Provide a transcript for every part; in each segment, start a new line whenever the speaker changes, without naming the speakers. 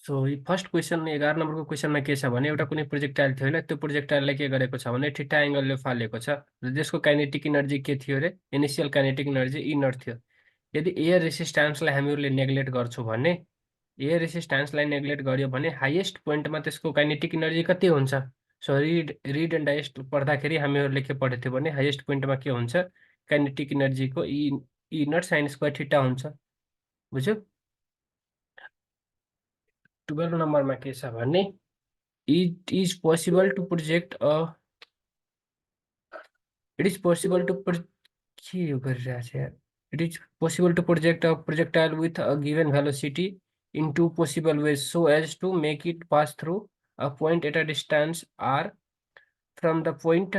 So first question 11 नम्बरको क्वेसनमा के छ भने एउटा कुनै प्रोजेक्टाइल थियो होइन, त्यो प्रोजेक्टाइललाई के गरेको छ भने ठिट्टा एङ्गलले फालेको छ र त्यसको काइनेटिक इनर्जी के थियो अरे, इनिसियल काइनेटिक इनर्जी इनर थियो। यदि एयर रेसिस्टेन्सलाई हामीहरूले नेग्लेक्ट गर्छौँ भने, एयर रेसिस्टेन्सलाई नेग्लेक्ट गर्यो भने हाइएस्ट पोइन्टमा त्यसको काइनेटिक इनर्जी कति हुन्छ? सो रिड एन्ड डाइजेस्ट पढ्दाखेरि हामीहरूले के पढेको थियो भने हाइएस्ट पोइन्टमा के हुन्छ, काइनेटिक इनर्जीको इनर साइन स्क्वायर थीटा हुन्छ। बुझ्यो? 12 नम्बरमा के छ भने it is possible to project a it is possible to के यो गरिरहेको छ यार? It is possible to project a projectile with a given velocity in two possible ways so as to make it pass through a point at a distance r from the point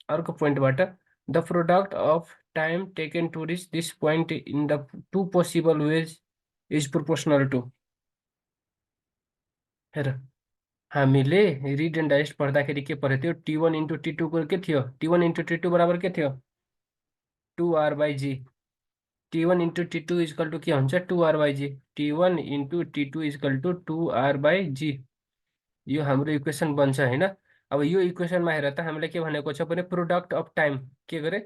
अर्को पोइन्टबाट the product of time taken to reach this point in the two possible ways is proportional to। हेर, हामीले read and digest पढ्दाखेरि के पढेको थियो, T1 into T2 को के थियो, T1 इन्टु T2 बराबर के थियो, 2r/g। T1 into T2 is equal to के हुन्छ, 2r/g। T1 into T2 is equal to 2r/g। यो हाम्रो इक्वेसन बन्छ होइन। अब यो इक्वेसनमा हेर त हामीले के भनेको छ भने प्रोडक्ट अफ टाइम के गरे,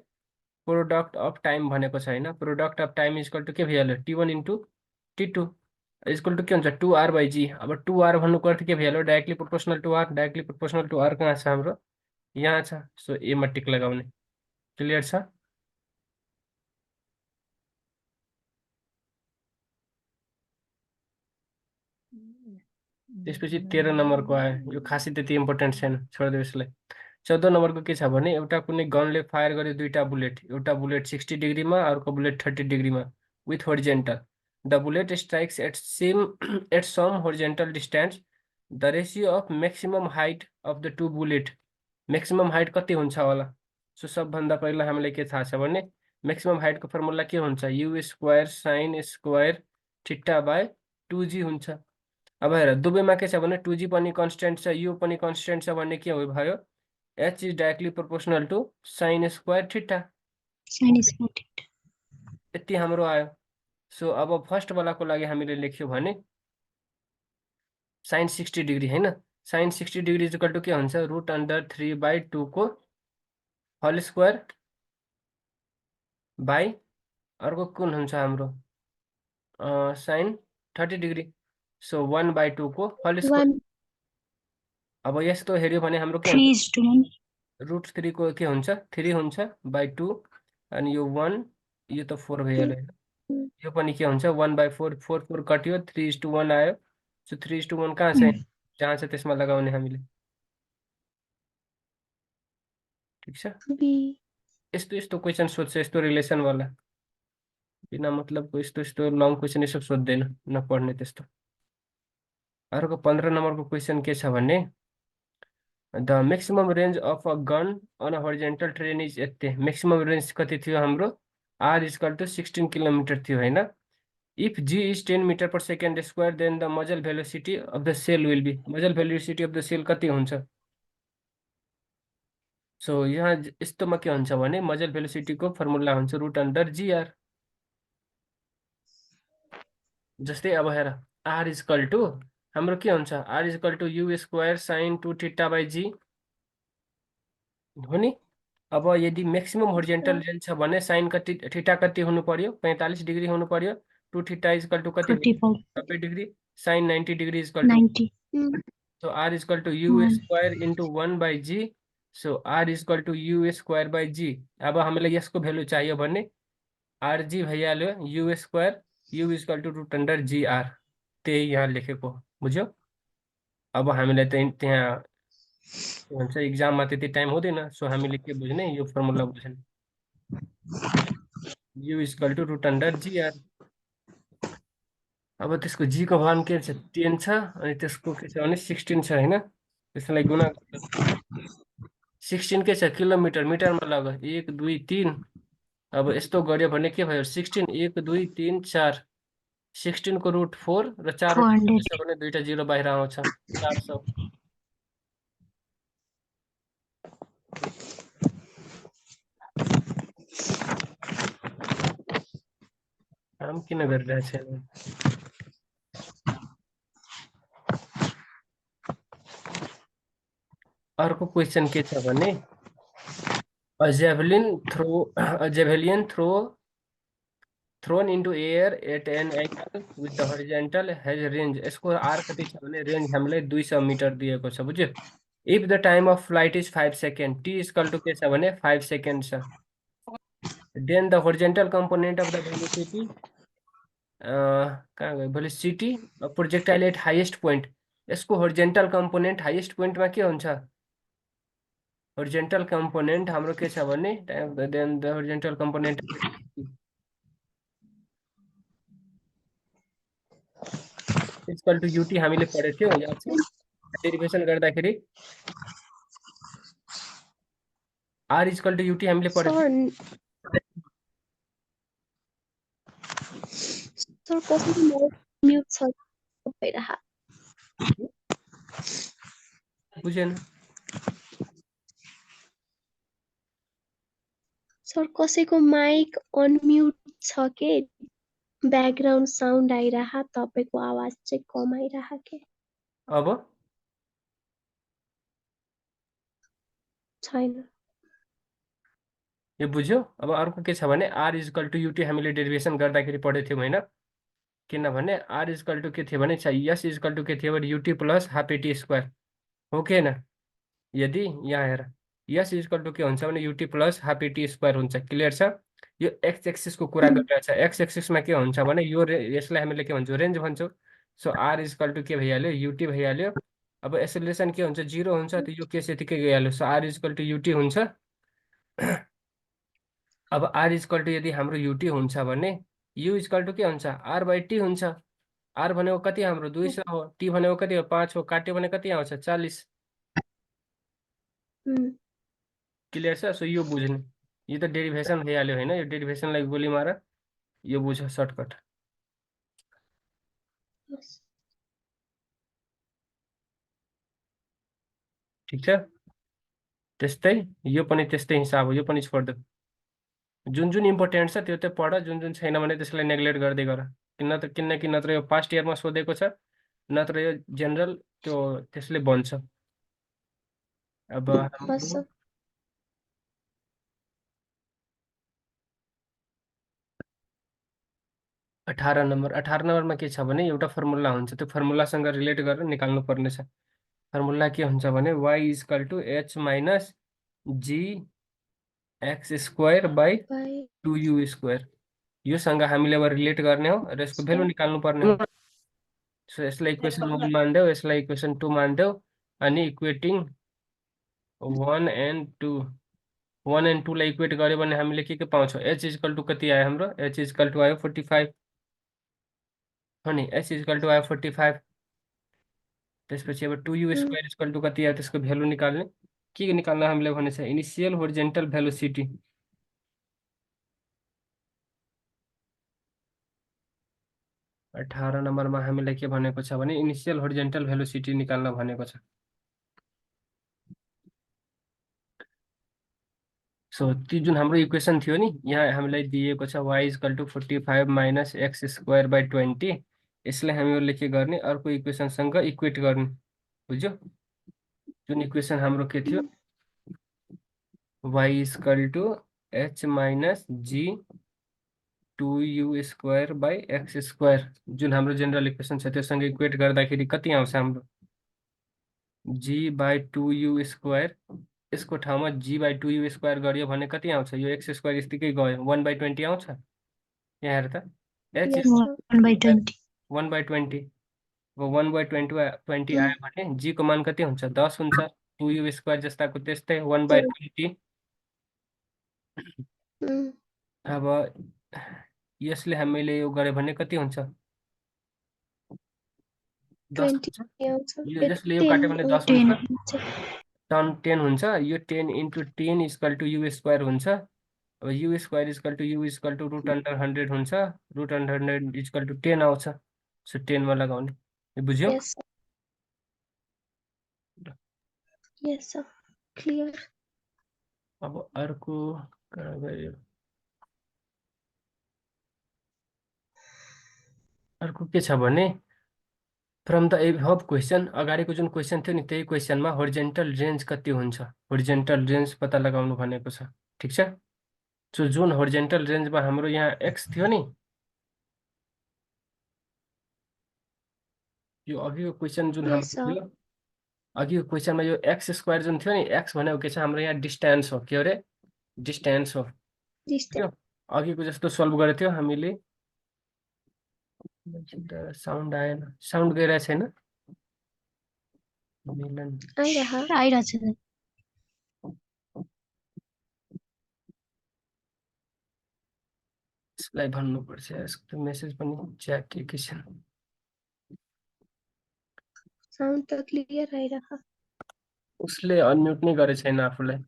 प्रोडक्ट अफ टाइम भनेको छ होइन। Product of time equal to के भइहाल्यो, T1 into T2 is equal to के हुन्छ, 2r/g। अब 2r भन्नुको अर्थ के भइहाल्यो, directly proportional to r। Directly proportional to r कहाँ छ हाम्रो, यहाँ छ। सो एमा टिक लगाउने। क्लियर छ? त्यसपछि 13 नम्बरको आयो, यो खासै त्यति इम्पोर्टेन्ट छैन, छोडिदियो यसलाई। 14 नम्बरको के छ भने एउटा कुनै गनले फायर गर्यो दुईटा बुलेट, एउटा बुलेट 60 डिग्रीमा अर्को बुलेट 30 डिग्रीमा with horizontal. The bullet strikes at some horizontal distance. The ratio of maximum height of the two bullet, maximum height कति हुन्छ होला? सो सबभन्दा पहिला हामीलाई के थाहा छ भने म्याक्सिमम हाइटको फर्मुला के हुन्छ, U square sign square theta by 2g हुन्छ। अब हेर दुवैमा के छ भने 2g पनि कन्स्टेन्ट छ, यु पनि कन्स्टेन्ट छ भन्ने के हो भयो, h is directly proportional to sine square theta. यति हाम्रो आयो। सो अब फर्स्ट वालाको लागि हामीले लेख्यो भने साइन 60 डिग्री होइन, साइन 60 डिग्री इक्वल टु के हुन्छ, √3/2 को होल स्क्वायर बाई अर्को कुन हुन्छ हाम्रो साइन 30 डिग्री। सो 1/2 को होल स्क्वायर। अब यस्तो हेऱ्यो भने हाम्रो के हुन्छ, √3 को के हुन्छ, 3 हुन्छ बाई 2 अनि यो 1, यो त 4 भइहाल्यो। यो पनि के हुन्छ, 1/4, 4 कट्यो, 3:1 आयो। सो 3:1 कहाँ छ, जहाँ छ त्यसमा लगाउने हामीले। ठिक छ? यस्तो यस्तो क्वेसन सोध्छ, यस्तो रिलेसन वाला, बिना मतलबको यस्तो यस्तो लङ क्वेसन यसो सोध्दैन, नपढ्ने त्यस्तो। अर्को 15 नम्बरको क्वेसन के छ भने the maximum range of a gun on a horizontal terrain is यति। म्याक्सिमम रेन्ज कति थियो हाम्रो, r इक्वल टु 16 किलोमिटर थियो होइन। If g is 10 metre per second square then the muzzle velocity of the shell will be. Muzzle velocity of the shell कति हुन्छ? So यहाँ यस्तोमा के हुन्छ भने मजल भेलोसिटीको फर्मुला हुन्छ √g r। जस्तै अब हेर r इक्वल टु हाम्रो के हुन्छ, r equal to u square sine 2 theta by g हो नि। अब यदि म्याक्सिमम होरिजेन्टल रेन्ज छ भने साइन कति, थीटा कति हुनु पर्यो, 45 डिग्री हुनु पर्यो। 2 थीटा इक्वल टु कति, 90 degree. Sine 90 degree equal to, so r equal to u square into 1/g। So r equal to u square by g। अब हामीलाई यसको भेल्यु चाहियो भने rg भइहाल्यो u square, u equal to √g r। त्यही यहाँ लेखेको, बुझ्यो? अब हामीलाई त्यहाँ के भन्छ इक्जाममा त्यति टाइम हुँदैन, सो हामीले के बुझ्ने, यो फर्मुला बुझ्ने, u equal to √g r। अब त्यसको जी को मान के छ, 10 छ अनि त्यसको के छ भने 16 छ होइन। त्यसलाई गुणा 16 के छ, किलोमिटर, मिटरमा लग 1 2 3। अब यस्तो गर्यो भने के भयो, 16 1 2 3 4, 16 को √4 र 4 भने दुईटा 0 बाहिर आउँछ, 400। काम किन गरिरहेछ? अर्को क्वेसन के छ भने a javelin thrown into air at an angle with the horizontal has range. यसको आर कति छ भने रेन्ज हामीलाई 200 मिटर दिएको छ, बुझ्यो। If the time of flight is 5 second, T equal to के छ भने 5 सेकेन्ड छ। Then the horizontal component of the velocity कहाँ गयो velocity projectile at highest point. यसको होरिजेन्टल कम्पोनेन्ट हाइएस्ट पोइन्टमा के हुन्छ? होरिजेन्टल कम्पोनेन्ट हाम्रो के छ भने then the horizontal component equal to u t हामीले पढेको थियौँ, याद छ? डेरिभेसन गर्दाखेरि आर इक्वल टु युटी हामीले पढेको थियौँ।
सर कसरी म्युट छ भइरहा
बुझेन?
सर कसैको माइक अनम्युट छ के ब्याकग्राउन्ड साउन्ड आइरहा, तपाईको आवाज चाहिँ कम आइरहा के
अब
छैन।
यो बुझ्यो? अब अर्को के छ भने आर इक्वल टु युटी हामीले डेरिभेसन गर्दाखेरि पढेको थियौँ होइन? किनभने आर इक्वल टु के थियो भने यस इक्वल टु के थियो भने UT plus half eighty square हो कि होइन? यदि यहाँ हेर यस इक्वल टु के हुन्छ भने UT plus half eighty square हुन्छ। क्लियर छ? यो एक्स एक्सिसको कुरा गरिरहेको छ। एक्स एक्सिसमा के हुन्छ भने यो यसलाई हामीले के भन्छौँ? रेन्ज भन्छौँ। सो आर इक्वल टु के भइहाल्यो? युटी भइहाल्यो। अब एसेलेरेसन के हुन्छ? 0 हुन्छ, त यो केस यतिकै गइहाल्यो। So R equal to UT हुन्छ। अब आर इक्वल टु यदि हाम्रो युटी हुन्छ भने यु इक्वल टु के हुन्छ? आर बाई टी हुन्छ। आर भनेको कति हाम्रो 200 हो, टी भनेको कति हो? 5 हो, काट्यो भने कति आउँछ? 40। क्लियर छ? सो यो बुझ्ने, यो त डेरिभेसन भइहाल्यो होइन? यो डेरिभेसनलाई गोली मार, यो बुझ सर्टकट। ठिक छ? त्यस्तै यो पनि त्यस्तै हिसाब हो, यो पनि छोडिदेऊ। जुन जुन इम्पोर्टेन्ट छ त्यो चाहिँ पढ, जुन जुन छैन भने त्यसलाई नेग्लेक्ट गर्दै गर। किनकि नत्र यो पास्ट इयरमा सोधेको छ, नत्र यो जेनरल त्यो त्यसले बन्छ। अब हाम्रो 18 नम्बरमा के छ भने एउटा फर्मुला हुन्छ, त्यो फर्मुलासँग रिलेट गरेर निकाल्नु पर्ने छ। फर्मुला के हुन्छ भने y equal to h minus G X square by 2u square. योसँग हामीले अब रिलेट गर्ने हो र यसको भेल्यु निकाल्नु पर्ने हो। सो यसलाई इक्वेसन 1 मानिदेऊ, यसलाई इक्वेसन 2 मानिदेऊ, अनि इक्वेटिङ 1 एन्ड 2 1 एन्ड 2 लाई इक्वेट गर्यो भने हामीले के पाउँछौँ? h इक्वल टु कति आयो हाम्रो? h इक्वल टु आयो 45 हो नि? h इक्वल टु आयो 45। त्यसपछि अब 2u स्क्वायर इक्वल टु कति आयो? त्यसको भेल्यु निकाल्ने। के निकाल्न हामीले भनेछ? Initial horizontal velocity. अठारह नम्बरमा हामीलाई के भनेको छ भने इनिसियल होरिजेन्टल भेलोसिटी निकाल्न भनेको छ। सो त्यो जुन हाम्रो इक्वेसन थियो नि, यहाँ हामीलाई दिएको छ y equal to 45 minus x square by 20। यसलाई हामीहरूले के गर्ने? अर्को इक्वेसनसँग इक्वेट गर्ने। बुझ्यो? जुन इक्वेसन हाम्रो के थियो? y equal to h minus g 2u square by x square, जुन हाम्रो जेनरल इक्वेसन छ त्योसँग इक्वेट गर्दाखेरि कति आउँछ हाम्रो? g by 2u square. यसको ठाउँमा g बाई 2u स्क्वायर गरियो भने कति आउँछ? यो एक्स स्क्वायर यतिकै गयो, 1/20 आउँछ। यहाँ हेर त, h
1/20
1/20। अब 1/20 आयो भने g को मान कति हुन्छ? 10 हुन्छ। 2u स्क्वायर जस्ताको त्यस्तै 1/20। अब यसले हामीले यो गर्यो भने कति हुन्छ? 10 हुन्छ। यो जसले यो काट्यो भने 10 हुन्छ, टन 10 हुन्छ। यो 10 into 10 equal to u square हुन्छ। अब u square equal to root under 100 हुन्छ। रुट अन्डर 100 इक्वल टु 10 आउँछ। सो 10 मा लगाउने। बुझ्यौ?
यस सर, क्लियर।
अब अर्को कहाँ गयो? अर्को के छ भने फ्रम द एबभ क्वेसन, अगाडिको जुन क्वेसन थियो नि त्यही क्वेसनमा होरिजेन्टल रेन्ज कति हुन्छ, होरिजेन्टल रेन्ज पत्ता लगाउनु भनेको छ। ठिक छ। सो जुन होरिजेन्टल रेन्जमा हाम्रो यहाँ एक्स थियो नि, यो अघिको क्वेसन जुन
यस
हाम्रो
सर।
थियो, अघिको क्वेसनमा यो एक्स स्क्वायर जुन थियो नि, एक्स भनेको के छ हाम्रो यहाँ डिस्टेन्स हो, के अरे डिस्टेन्स हो।
डिस्टेन्स।
यो अघिको जस्तो सोल्भ गरेको थियो हामीले। साउन्ड आएन, साउन्ड गइरहेको छैन मिलन।
आइरहेछ।
यसलाई भन्नुपर्छ, यसको मेसेज पनि च्याट के छ।
साउन्ड त क्लियर आइरह।
उसले अनम्युट नै गरेको छैन आफूलाई।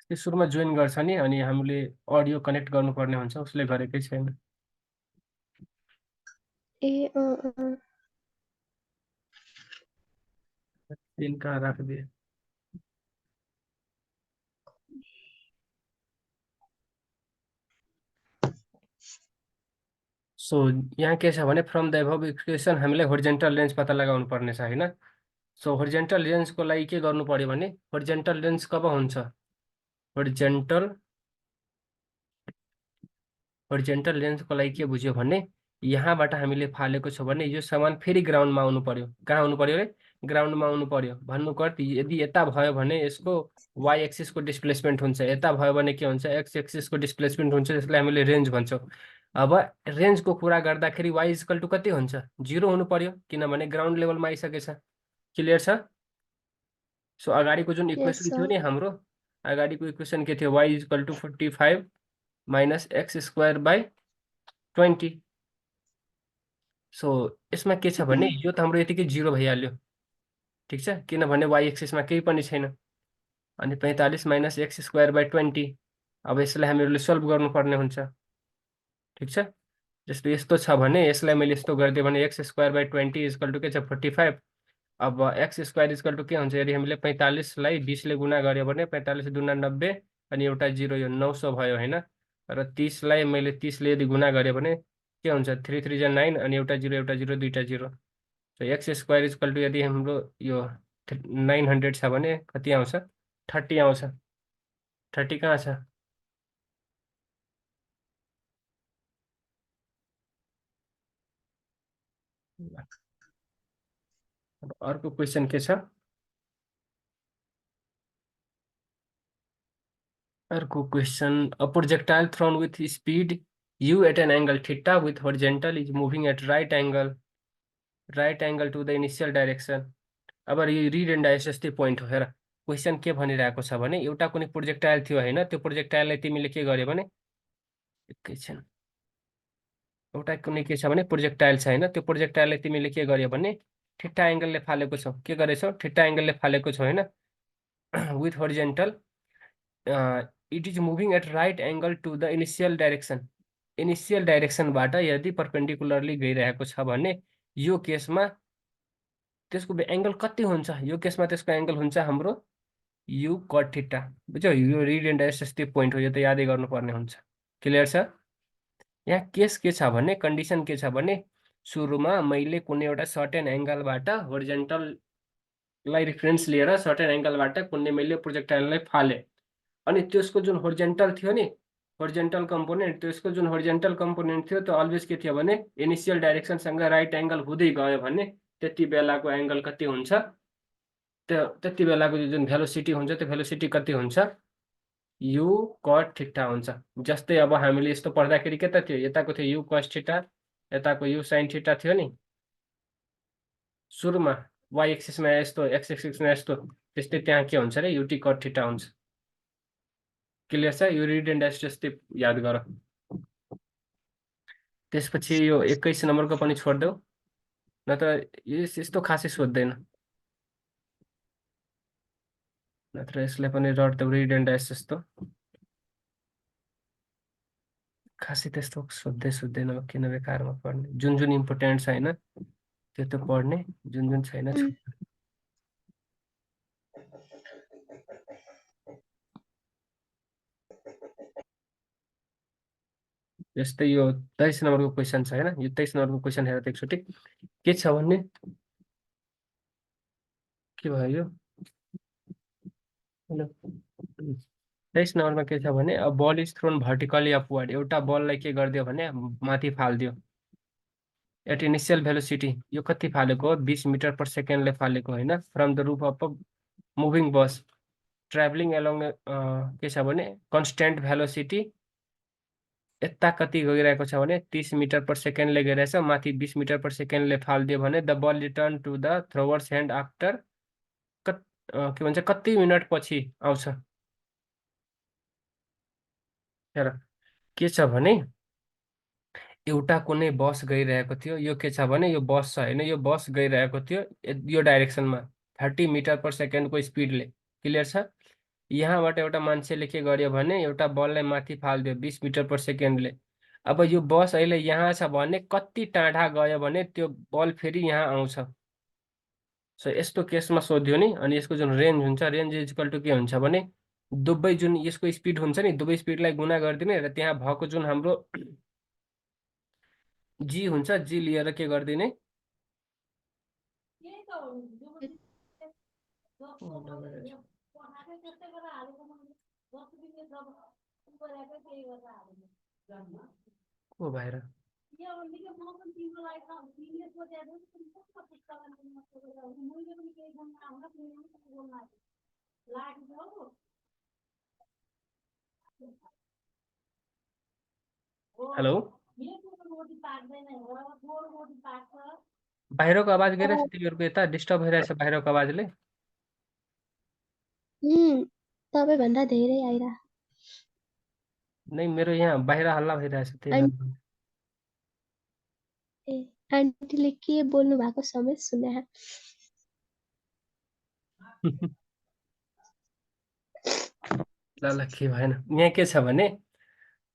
त्यो सुरुमा जोइन गर्छ नि, अनि हामीले अडियो कनेक्ट गर्नुपर्ने हुन्छ, उसले गरेकै छैन।
ए अँ अँ।
पेन कहाँ राखिदिए। सो यहाँ के छ भने फ्रम द एबभ इक्वेसन हामीलाई होरिजेन्टल रेन्ज पत्ता लगाउनु पर्ने छ होइन। सो होरिजेन्टल रेन्जको लागि के गर्नु पर्यो भने, होरिजेन्टल रेन्ज कब हुन्छ, होरिजेन्टल होरिजेन्टल रेन्जको लागि के बुझ्यो भने, यहाँबाट हामीले फालेको छ भने यो सामान फेरि ग्राउन्डमा आउनु पर्यो। कहाँ आउनु पर्यो अरे, ग्राउन्डमा आउनु पर्यो। भन्नुको अर्थ यदि यता भयो भने यसको वाइ एक्सिसको डिस्प्लेसमेन्ट हुन्छ, यता भयो भने के हुन्छ, एक्स एक्सिसको डिस्प्लेसमेन्ट हुन्छ, त्यसलाई हामीले रेन्ज भन्छौँ। अब रेन्जको कुरा गर्दाखेरि वाइ इजकल टु कति हुन्छ, 0 हुनु पर्यो, किनभने ग्राउन्ड लेभलमा आइसकेछ। क्लियर छ। सो अगाडिको जुन
यस
इक्वेसन थियो
सर।
नि हाम्रो, अगाडिको इक्वेसन के थियो, y equal to 45 minus x square by 20। So यसमा के छ भने यो त हाम्रो यतिकै 0 भइहाल्यो। ठिक छ, किनभने वाइ एक्सिसमा केही पनि छैन। अनि 45 माइनस एक्स स्क्वायर बाई 20, अब यसलाई हामीहरूले सोल्भ गर्नुपर्ने हुन्छ। ठिक छ। जस्तो यस्तो छ भने यसलाई मैले यस्तो गरिदिएँ भने x square by 20 equal to के छ 45। अब एक्स स्क्वायर इजकल टु के हुन्छ, यदि हामीले 45लाई 20ले गुणा गऱ्यो भने 45 दुना 90, अनि एउटा 0, यो 900 भयो होइन। र 30लाई मैले 30ले यदि गुणा गरेँ भने के हुन्छ, 3 3 जा 9, अनि एउटा 0 दुईटा 0। So x square equal to यदि हाम्रो यो 900 छ भने कति आउँछ, 30 आउँछ। 30 कहाँ छ, अब अर्को क्वेसन के छ, अर्को question, a projectile thrown with speed u at an angle theta with horizontal is moving at right angle to the initial direction। अब रिड एन्ड डाइजेस्ट त्यो पोइन्ट हो। हेर क्वेसन के भनिरहेको छ भने, एउटा कुनै प्रोजेक्टाइल थियो होइन, त्यो प्रोजेक्टाइललाई तिमीले के गर्यो भने, एकैछिन, एउटा कुनै के छ भने प्रोजेक्टाइल छ होइन, त्यो प्रोजेक्टाइललाई तिमीले के गर्यो भने ठिट्टा एङ्गलले फालेको छौ। के गरेछौ, ठिट्टा एङ्गलले फालेको छौ होइन, with horizontal, it is moving at right angle to the initial direction. Initial डाइरेक्सनबाट यदि पर्पेन्डिकुलरली गइरहेको छ भने यो केसमा त्यसको एङ्गल कति हुन्छ, यो केसमा त्यसको एङ्गल हुन्छ हाम्रो यु कट थीटा। बुझ्यौ, यो रिड एन्ड डाइजेस्ट त्यो पोइन्ट हो, यो त यादै गर्नुपर्ने हुन्छ। क्लियर छ। यहाँ केस के छ भने, कन्डिसन के छ भने, सुरुमा मैले कुनै एउटा सर्टेन एङ्गलबाट होरिजेन्टललाई रिफरेन्स लिएर सर्टेन एङ्गलबाट कुनै मैले प्रोजेक्टाइललाई फालेँ। अनि त्यसको जुन होरिजेन्टल थियो नि, होरिजेन्टल कम्पोनेन्ट, त्यसको जुन होरिजेन्टल कम्पोनेन्ट थियो त्यो अलवेज के थियो भने इनिसियल डाइरेक्सनसँग राइट एङ्गल हुँदै गयो भने त्यति बेलाको एङ्गल कति हुन्छ, त्यो त्यति बेलाको जुन भेलोसिटी हुन्छ त्यो भेलोसिटी कति हुन्छ, यु कट थीटा हुन्छ। जस्तै अब हामीले यस्तो पढ्दाखेरि के त थियो, यताको थियो यु कस थीटा, यताको यु साइन थीटा थियो नि सुरुमा, वाइ एक्सिसमा यस्तो, एक्स एक्सिसमा यस्तो, त्यस्तै त्यहाँ के हुन्छ अरे युटी कट थीटा हुन्छ। क्लियर छ, यो रिड एन्ड डाइजेस्ट याद गर। त्यसपछि यो 21 नम्बरको पनि छोडिदेऊ, नत्र यस्तो खासै सोध्दैन, नत्र यसलाई पनि रट्देऊ, रिड एन्ड डाइजेस्ट जस्तो खासै त्यस्तो सोध्दैन, किन बेकारमा पढ्ने। जुन जुन इम्पोर्टेन्ट छ होइन त्यो त पढ्ने, जुन जुन छैन छोड्ने। जस्तै यो 23 नम्बरको क्वेसन छ होइन, यो 23 नम्बरको क्वेसन हेर त एकचोटि के छ भन्ने, के भयो यो, हेलो। 23 नम्बरमा के छ भने a ball is thrown vertically upward, एउटा बललाई के गरिदियो भने माथि फालिदियो एट इनिसियल भेलोसिटी, यो कति फालेको हो 20 मिटर पर सेकेन्डले फालेको होइन, from the roof of a moving bus travelling along, के छ भने कन्सटेन्ट भेलोसिटी, यता कति गइरहेको छ भने 30 मिटर पर सेकेन्डले गइरहेछ, माथि 20 मिटर पर सेकेन्डले फालिदियो भने the ball return to the thrower's hand after के भन्छ कति मिनट पछि आउँछ। हेर के छ भने एउटा कुनै बस गइरहेको थियो, यो के छ भने यो बस छ होइन, यो बस गइरहेको थियो यो डाइरेक्सनमा 30 मिटर पर सेकेन्डको स्पिडले, क्लियर छ। यहाँबाट एउटा मान्छेले के गर्यो भने एउटा बललाई माथि फालिदियो 20 मिटर पर सेकेन्डले। अब यो बस अहिले यहाँ छ भने कति टाढा गयो भने त्यो बल फेरि यहाँ आउँछ। सो यस्तो केसमा सोध्यो नि, अनि यसको जुन रेन्ज हुन्छ, रेन्ज इज इक्वल टु के हुन्छ भने दुवै जुन यसको स्पिड हुन्छ नि, दुवै स्पिडलाई गुणा गरिदिने र त्यहाँ भएको जुन हाम्रो जी हुन्छ, जी लिएर के गरिदिने, को भएर हेलो, बाहिरको आवाज गइरहेछ तिमीहरूको यता, डिस्टर्ब भइरहेछ बाहिरको आवाजले।
तपाईँभन्दा धेरै आइरह।
नै मेरो यहाँ बाहिर हल्ला भइरहेछ त्यही
आन्-
भएर।
ए आन्टीले के बोल्नु भएको समेत सुने।
ल ल के भएन, यहाँ के छ भने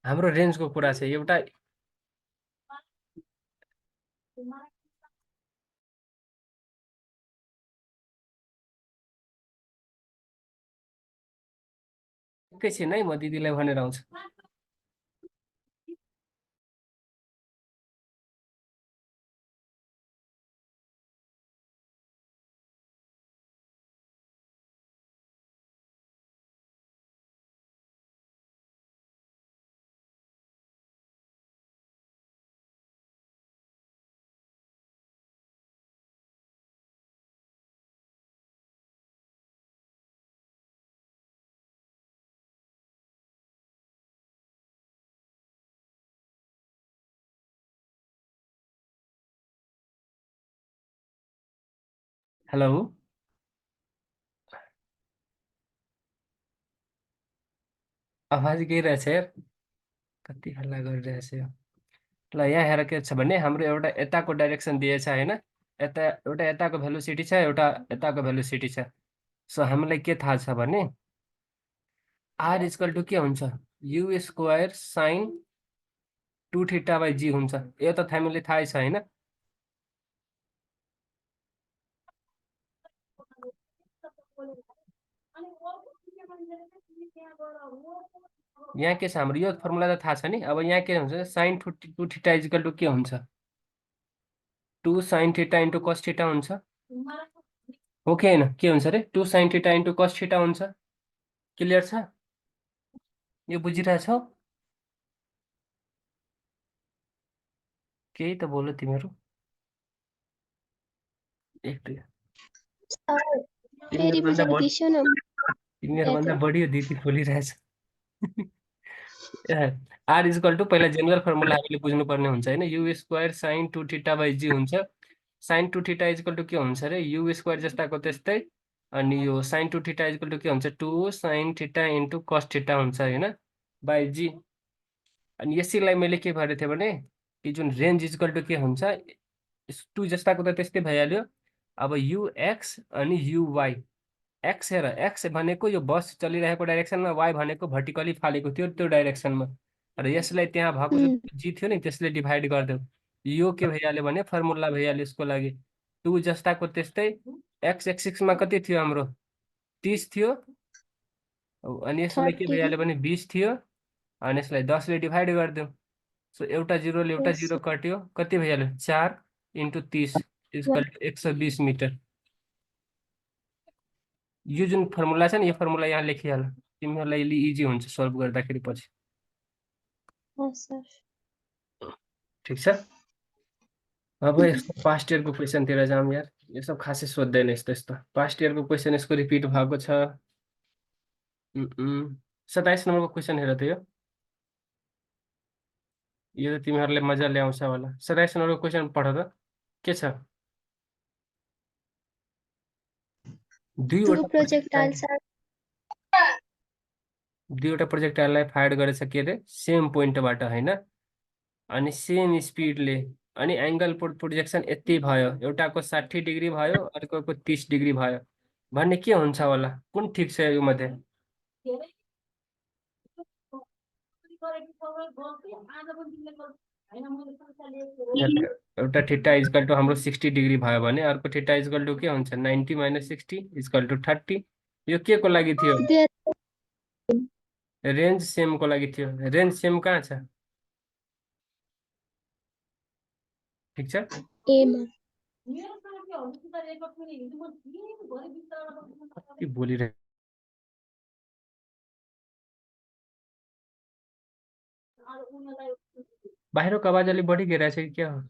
हाम्रो रेन्जको कुरा छ, एउटा एकैछिन है, म दिदीलाई भनेर आउँछु। हेलो, आवाज गइरहेछ यार, कति हल्ला गरिरहेछ यो। ल यहाँ हेर के छ भने हाम्रो एउटा यताको डाइरेक्सन दिएछ होइन, यता एउटा यताको भेलोसिटी छ, एउटा यताको भेलोसिटी छ। सो हामीलाई के थाहा छ भने आर इक्वल टु के हुन्छ, U square sine 2 theta by G हुन्छ, यो त हामीलाई थाहै छ होइन। यहाँ के छ हाम्रो यो फर्मुला त थाहा छ नि। अब यहाँ के हुन्छ साइन 2 थीटा इक्वल टु के हुन्छ, 2 sine theta into cos theta हुन्छ, हो कि होइन, के हुन्छ अरे 2 sine theta into cos theta हुन्छ। क्लियर छ, यो बुझिरहेछौ, केही त बोल्यो तिमीहरू, एक दुई,
फेरि
तिमीहरूभन्दा
बुझाइ
बढी,
दिसो न।
तिमीहरूभन्दा बढी यो दिदी बोलिरहेछ। आर इक्वल टु पहिला जेनरल फर्मुला हामीले बुझ्नुपर्ने हुन्छ होइन, U square sine 2 theta by G हुन्छ। साइन 2 थीटा इक्वल टु के हुन्छ अरे यु स्क्वायर जस्ताको त्यस्तै, अनि yo sign 2 theta equal to के हुन्छ 2 sine theta into cos theta हुन्छ होइन, बाई जी। अनि यसैलाई मैले के भनेको थिएँ भने कि जुन रेन्ज इक्वल टु के हुन्छ, 2 जस्ताको त त्यस्तै भइहाल्यो। अब युएक्स अनि युवाई, एक्स हेर, एक्स भनेको यो बस चलिरहेको डाइरेक्सनमा, वाई भनेको भर्टिकली फालेको थियो त्यो डाइरेक्सनमा, र यसलाई त्यहाँ भएको जुन जी थियो नि त्यसले डिभाइड गरिदेऊ, यो के भइहाल्यो भने फर्मुला भइहाल्यो यसको लागि। 2 जस्ताको त्यस्तै, एक्स एक्सिसमा कति थियो हाम्रो 30 थियो, अनि यसलाई के
30
भइहाल्यो भने 20 थियो, अनि यसलाई 10ले डिभाइड गरिदेऊ, सो एउटा जिरोले एउटा
Yes,
जिरो
sir.
कट्यो, कति भइहाल्यो 4 × 30
One.
120 मिटर। यो जुन फर्मुला छ नि, यो फर्मुला यहाँ लेखिहाल, तिमीहरूलाई इजी हुन्छ सल्भ गर्दाखेरि पछि।
Yes, sir.
ठिक छ। अब यस्तो पास्ट इयरको क्वेसनतिर जाऊँ यार, यो सब खासै सोध्दैन यस्तो यस्तो। पास्ट इयरको क्वेसन यसको रिपिट भएको छ। 27 नम्बरको क्वेसन हेर त यो त तिमीहरूले मजाले आउँछ होला। 27 नम्बरको क्वेसन पढ त के छ।
Two
दुईवटा प्रोजेक्टाइल
projectiles are
दुईवटा प्रोजेक्टाइललाई फायर गरेछ के अरे, सेम पोइन्टबाट होइन, अनि सेम स्पिडले, अनि एङ्गल प्रोजेक्सन यति भयो, एउटाको 60 डिग्री भयो, अर्कोको 30 डिग्री भयो भन्ने के हुन्छ होला, कुन ठिक छ यो मध्ये। एउटा ठिट्टा इजकल टु हाम्रो 60 डिग्री भयो भने अर्को ठिट्टा इजकल टु के हुन्छ, 90 - 60 इजकल टु 30। यो के को लागि थियो,
there.
रेन्ज सेमको लागि थियो। रेन्ज सेम कहाँ छ, ठिक छ।
Aim.
के बोलिरहे बाहिरको आवाज अलिक बढी गइरहेछ कि क्या हो।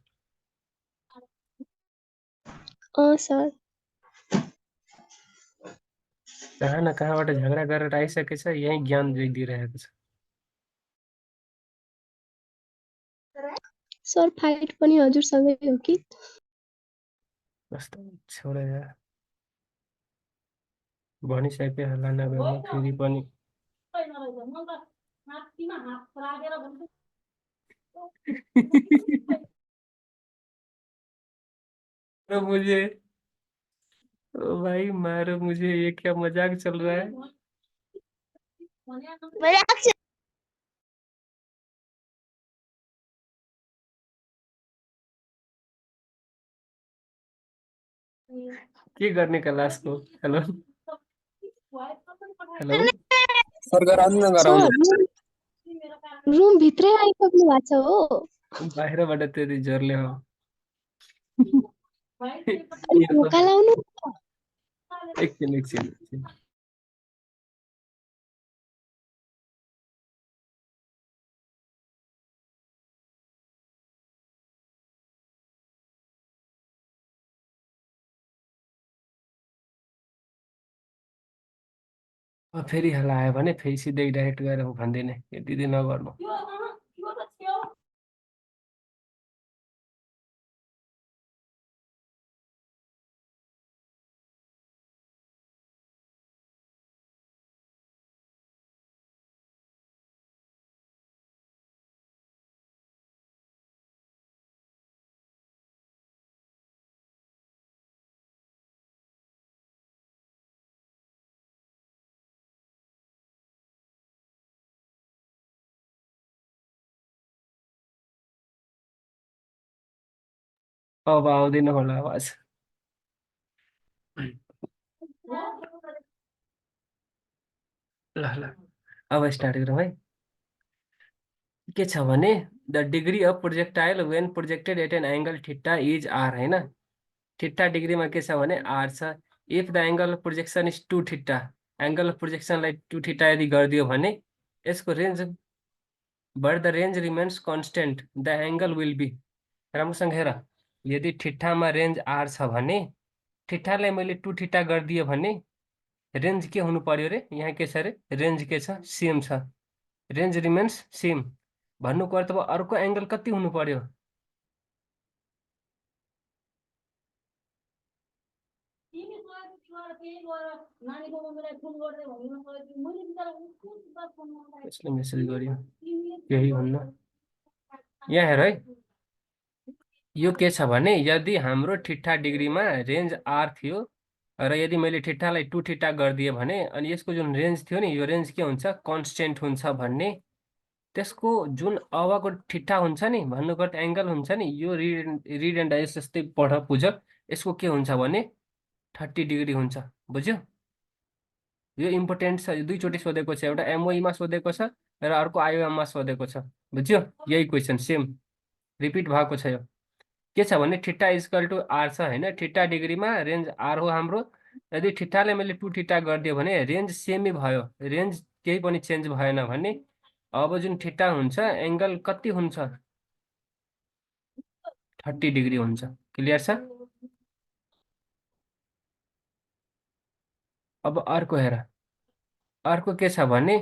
Sir.
कहाँ न कहाँबाट झगडा गरेर आइसकेछ, यही ज्ञान दिइरहेको छ।
Sir, fight पनि हजुरसँगै हो कि?
कस्तो छोडा यार, भनिसके होला नभए फेरि पनि। तो मुझे, ओ भाई मारो मुझे, ये क्या मजाक चल रहा है। के गर्ने क्लासको। हेलो हेलो
सर गराउनु न
सर,
गराउनु
रुम भित्रै आइपुग्नु भएको छ हो।
बाहिरबाट त्यति जोरले हो।
अलिक ढोका लाउनु।
एकछिन एकछिन एकछिन। फेरि हल्ला आयो भने फेरि सिधै डाइरेक्ट गएर भनिदिने, यति नगर्नु। अब आउँदैन होला आवाज। ल ल अब स्टार्ट गरौँ है। के छ भने, the degree of projectile when projected at an angle theta is R, होइन। ठिट्टा डिग्रीमा के छ भने आर छ। If the angle of projection is 2 theta, angle of प्रोजेक्सनलाई 2 ठिट्टा यदि गरिदियो भने यसको range, but the range remains constant the angle will be. राम्रोसँग हेर, यदि ठिट्टामा रेन्ज आर छ भने, ठिट्टालाई मैले 2 ठिट्टा गरिदिएँ भने रेन्ज के हुनु पर्यो रे, यहाँ के छ अरे, रेन्ज के छ, सेम छ। रेन्ज रिमेन्स सेम भन्नुको अर्थ अब अर्को एङ्गल कति हुनु पर्यो, यसले मेसेज गर्यो केही हुन्न। यहाँ हेर है, यो के छ भने, यदि हाम्रो ठिट्टा डिग्रीमा रेन्ज आर थियो र यदि मैले ठिट्टालाई 2 ठिट्टा गरिदिएँ भने, अनि यसको जुन रेन्ज थियो नि, यो रेन्ज के हुन्छ, कन्स्टेन्ट हुन्छ भन्ने। त्यसको जुन अबको ठिट्टा हुन्छ नि, भन्नुको अर्थ एङ्गल हुन्छ नि, यो रिड एन्ड डाइजेस्ट जस्तै पढ पुजक, यसको के हुन्छ भने 30 डिग्री हुन्छ, बुझ्यो। यो इम्पोर्टेन्ट छ, यो दुईचोटि सोधेको छ, एउटा MOE मा सोधेको छ र अर्को IOM मा सोधेको छ। बुझ्यो? यही क्वेसन सेम रिपिट भएको छ। यो के छ भने थीटा इक्वल टु आर छ हैन, थीटा डिग्रीमा रेन्ज आर हो हाम्रो। यदि थीटाले मैले 2 थीटा गरिदियो भने रेन्ज सेमै भयो, रेन्ज केही पनि चेन्ज भएन भने अब जुन थीटा हुन्छ एङ्गल कति हुन्छ? 30 डिग्री हुन्छ। क्लियर छ? अब अर्को हेर, अर्को के छ भने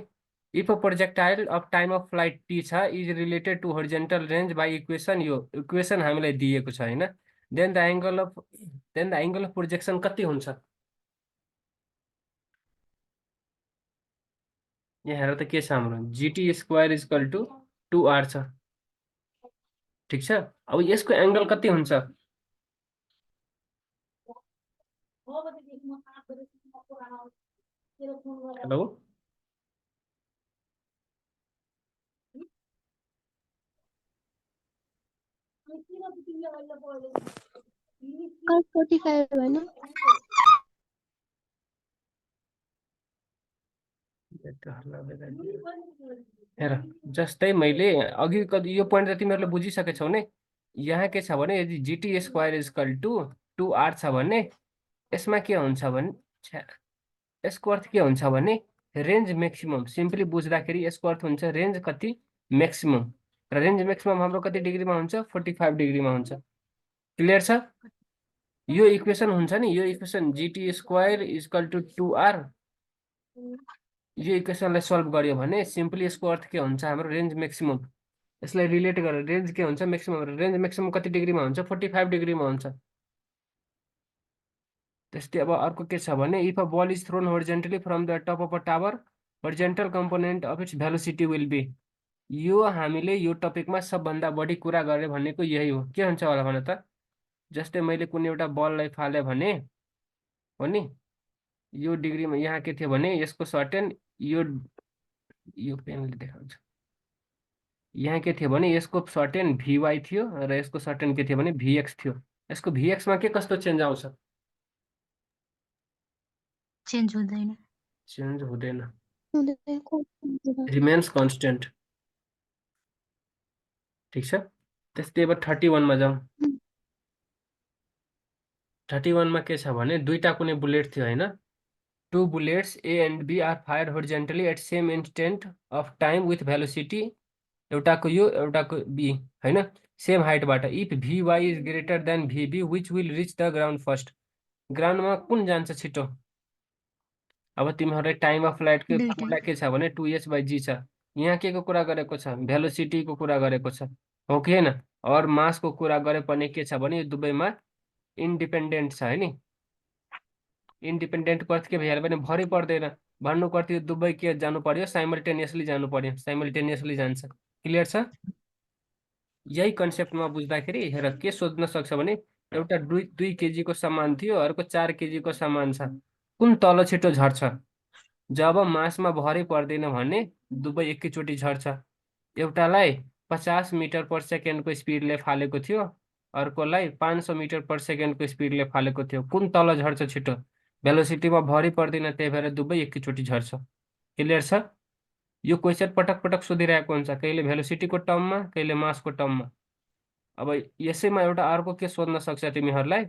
if a projectile of time of flight T छ is related to horizontal range by equation, यो इक्वेसन हामीलाई दिएको छ हैन, then the angle of projection कति हुन्छ? यहाँ हेर त के छ हाम्रो GT square equal to 2R छ। ठिक छ, अब यसको एङ्गल कति हुन्छ? हेलो,
cos 45 होइन
हेर जस्तै मैले अघि यो पोइन्ट त तिमीहरूले बुझिसकेछौ नि। यहाँ के छ भने यदि GT square equal to 2R छ भने यसमा के हुन्छ भने यसको अर्थ के हुन्छ भने रेन्ज म्याक्सिमम, सिम्पली बुझ्दाखेरि यसको अर्थ हुन्छ रेन्ज कति म्याक्सिमम, र रेन्ज म्याक्सिमम हाम्रो कति डिग्रीमा हुन्छ? 45 डिग्रीमा हुन्छ। क्लियर छ? यो इक्वेसन हुन्छ नि, यो equation GT square equal to 2R, यो इक्वेसनलाई सल्भ गर्यो भने सिम्पली यसको अर्थ के हुन्छ हाम्रो रेन्ज म्याक्सिमम, यसलाई रिलेट गरेर रेन्ज के हुन्छ म्याक्सिमम, रेन्ज म्याक्सिमम कति डिग्रीमा हुन्छ? 45 डिग्रीमा हुन्छ। त्यस्तै अब अर्को के छ भने if a ball is thrown horizontally from the top of a tower, horizontal component of its velocity will be. यो हामीले यो टपिकमा सबभन्दा बढी कुरा गरे भनेको यही हो। के हुन्छ होला भन त? जस्तै मैले कुनै एउटा बललाई फाले भने हो नि, यो डिग्रीमा यहाँ के थियो भने यसको सर्टेन यो पेनले देखाउँछ, यहाँ के थियो भने यसको सर्टेन VY थियो र यसको सर्टेन के थियो भने VX थियो। यसको VX मा के कस्तो चेन्ज आउँछ?
चेन्ज हुँदैन।
चेन्ज हुँदैन,
हुँदैन
रिमेन्स कन्स्टेन्ट। ठिक छ, त्यस्तै अब 31 मा जाउँ। 31 मा के छ भने दुईटा कुनै बुलेट थियो हैन, two bullets A and B are fire horizontally at same instant of time with velocity, एउटाको यो एउटाको B हैन, सेम हाइटबाट। If VY is greater than VB which will reach the ground first, ग्राउन्डमा कुन जान्छ छिटो? अब तिमीहरूले टाइम अफ फ्लाइटको
दुईटा।
फर्मुला के छ भने 2h/g छ। यहाँ के को कुरा गरेको छ? भेलोसिटीको कुरा गरेको छ, हो कि होइन? और मासको कुरा गरे पनि के छ भने यो दुवैमा इन्डिपेन्डेन्ट छ है नि। इन्डिपेन्डेन्टको अर्थ के भइहाल्यो भने भरै पर्दैन, भन्नुको अर्थ यो दुवै के जानु पर्यो? साइमल्टेनियसली जानु पर्यो, साइमल्टेनियसली जान्छ। क्लियर छ? यही कन्सेप्टमा बुझ्दाखेरि हेर के सोध्न सक्छ भने एउटा 2 केजीको सामान थियो, अर्को 4 केजीको सामान छ, कुन तल छिटो झर्छ? जब मासमा भरै पर्दैन भने दुवै एकैचोटि झर्छ। एउटालाई 50 मिटर पर सेकेन्डको स्पिडले फालेको थियो, अर्कोलाई 500 मिटर पर सेकेन्डको स्पिडले फालेको थियो, कुन तल झर्छ छिटो? भेलोसिटीमा भरै पर्दैन, त्यही भएर दुवै एकैचोटि झर्छ। क्लियर छ? यो क्वेसन पटक पटक सोधिरहेको हुन्छ, कहिले भेलोसिटीको टर्ममा, कहिले मासको टर्ममा। अब यसैमा एउटा अर्को के सोध्न सक्छ तिमीहरूलाई,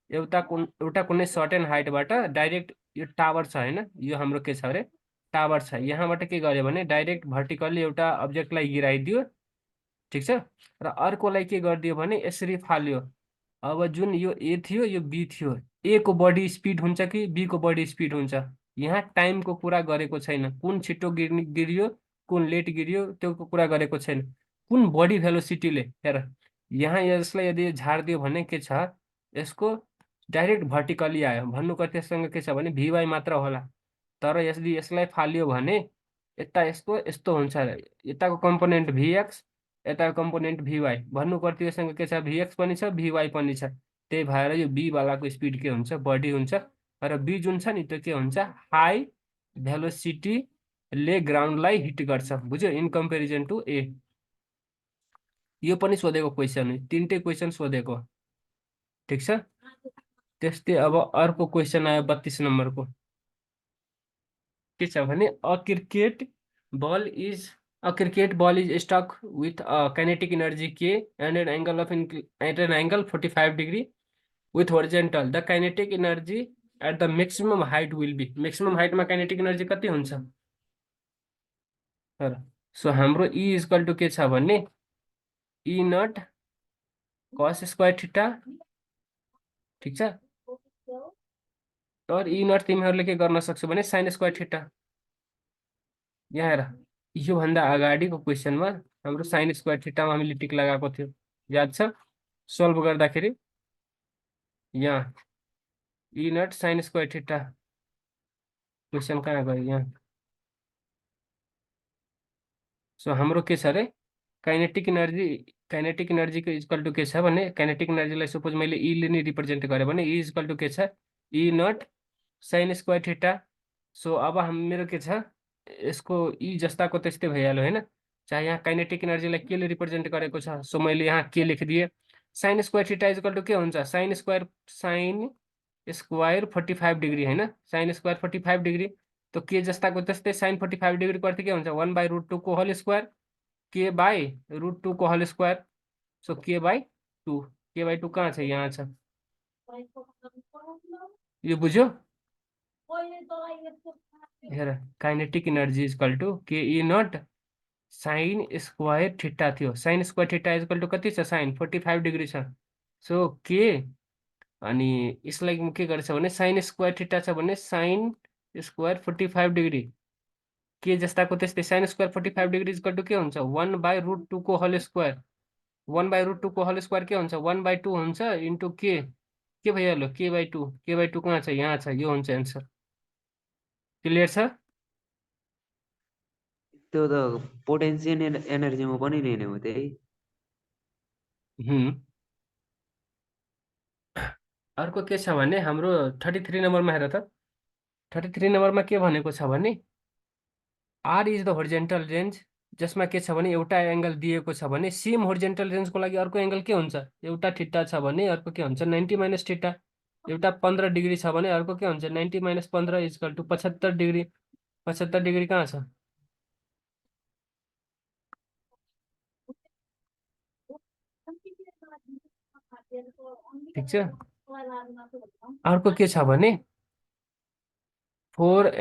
एउटा कुनै सर्टेन हाइटबाट डाइरेक्ट यो टावर छ हैन, यो हाम्रो के छ अरे टावर छ, यहाँबाट के गर्यो भने डाइरेक्ट भर्टिकल्ली एउटा अब्जेक्टलाई गिराइदियो। ठिक छ, र अर्कोलाई के गरिदियो भने यसरी फाल्यो। अब जुन यो A थियो यो B थियो, A को बढी स्पिड हुन्छ कि B को बढी स्पिड हुन्छ? यहाँ टाइमको कुरा गरेको छैन, कुन छिटो गिरियो कुन लेट गिरियो त्यो कुरा गरेको छैन, कुन बढी भेलोसिटीले। हेर यहाँ यसलाई यदि झारिदियो भने के छ, यसको डाइरेक्ट भर्टिकली आयो, भन्नुको त्यससँग के छ भने VY मात्र होला। तर यदि यसलाई फाल्यो भने यता यसको यस्तो हुन्छ, यताको कम्पोनेन्ट VX, यताको कम्पोनेन्ट VY, भन्नुको अर्थ यससँग के छ VX पनि छ VY पनि छ, त्यही भएर यो B वालाको स्पिड के हुन्छ? बढी हुन्छ, र B जुन छ नि त्यो के हुन्छ? हाई भेलोसिटीले ग्राउन्डलाई हिट गर्छ। बुझ्यो? In comparison to A। यो पनि सोधेको क्वेसन हो, 3टै क्वेसन सोधेको। ठिक छ, त्यस्तै अब अर्को क्वेसन आयो 32 नम्बरको। के छ भने a cricket ball is stuck with a kinetic energy k and an angle of at an angle 45 degree with horizontal. The kinetic energy at the maximum height will be maximum height मा kinetic energy कति हुन्छ र so हाम्रो E equal to के छ भने E naught cos square theta ठीक छ और E नट तिमीहरूले के गर्न सक्छौ भने sin स्क्वायर थीटा यहाँ हेर योभन्दा अगाडिको क्वेसनमा हाम्रो sin स्क्वायर थीटामा हामीले टिक लगाएको थियो याद छ सल्भ गर्दाखेरि यहाँ E naught sin square theta question कहाँ गयो यहाँ सो हाम्रो के छ अरे काइनेटिक एनर्जी को इक्वल टु के छ भने काइनेटिक एनर्जीलाई सपोज मैले E ले नै रिप्रेजेन्ट गरेँ भने E इक्वल टु के छ E naught sin square theta so अब मेरो के छ यसको E जस्ताको त्यस्तै भइहाल्यो हैन चाहे यहाँ काइनेटिक एनर्जीलाई के ले रिप्रेजेन्ट गरेको छ सो मैले यहाँ के लेखिदिएँ sin square theta equal to के हुन्छ sin स्क्वायर 45 डिग्री हैन sin स्क्वायर 45 डिग्री तो के जस्ताको त्यस्तै sin 45 डिग्री को अर्थ के हुन्छ 1/√2 को होल स्क्वायर k बाई √2 को होल स्क्वायर सो k/2 कहाँ छ यहाँ छ यो बुझ्यो हेर काइनेटिक एनर्जी इक्वल टु के E naught sin square theta थियो sin square theta equal to कति छ sin 45 डिग्री छ सो के अनि यसलाई के गर्छ भने sin स्क्वायर थीटा छ भने sin स्क्वायर 45 डिग्री के जस्ताको त्यस्तै sin square 45 degree equal to के हुन्छ 1/√2 को होल स्क्वायर 1/√2 को होल स्क्वायर के हुन्छ 1/2 हुन्छ इन्टु के भइहाल्यो k/2 कहाँ छ यहाँ छ यो हुन्छ एन्सर क्लियर छ
त्यो त पोटेन्सियल एनर्जीमा पनि लिने हो त्यही
अर्को के छ भने हाम्रो 33 नम्बरमा हेर त 33 नम्बरमा के भनेको छ भने R is the horizontal range जसमा के छ भने एउटा एंगल दिएको छ भने सेम होरिजेन्टल रेन्जको लागि अर्को एंगल के हुन्छ एउटा थीटा छ भने अर्को के हुन्छ 90 माइनस थीटा एउटा 15 डिग्री छ भने अर्को के हुन्छ 90 minus 15 equal to 75 degree 75 degree कहाँ छ ठीक छ अर्को के छ भने for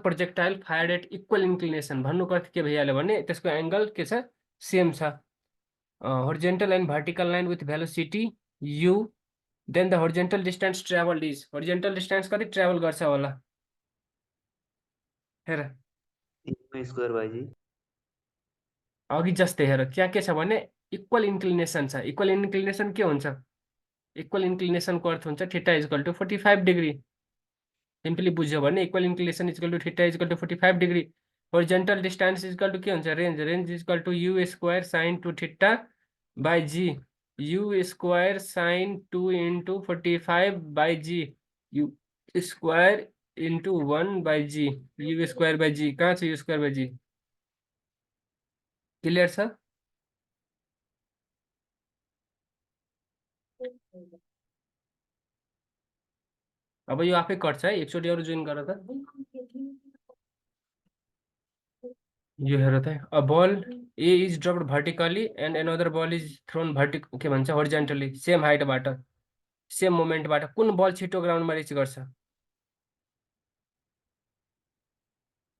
projectile fired at equal inclination भन्नुको अर्थ के भइहाल्यो भने त्यसको एंगल के छ सेम छ horizontal and vertical line with velocity u then the horizontal distance travelled is horizontal distance कति ट्राभल गर्छ होला हेर
स्क्वायर बाइ जी
अघि जस्तै हेर के छ भने इक्वल इन्क्लिनेसन छ इक्वल इन्क्लिनेसन के हुन्छ इक्वल इन्क्लिनेसनको अर्थ हुन्छ theta equal to 45 degree simply बुझ्यो भने equal inclination equal to theta equal to 45 degree horizontal distance equal to के हुन्छ range equal to u square sin 2 theta by g u square sin 2 into 45 by g u square into 1 by g u square by g कहाँ छ u square by g clear छ अब यो आफै कट्छ है एकचोटि अरु जोइन गर त यो हेर त a ball A is dropped vertically and another ball is thrown के भन्छ होरिजेन्टली सेम हाइटबाट सेम मोमेन्टबाट कुन बल छिटो ग्राउन्डमा रिच गर्छ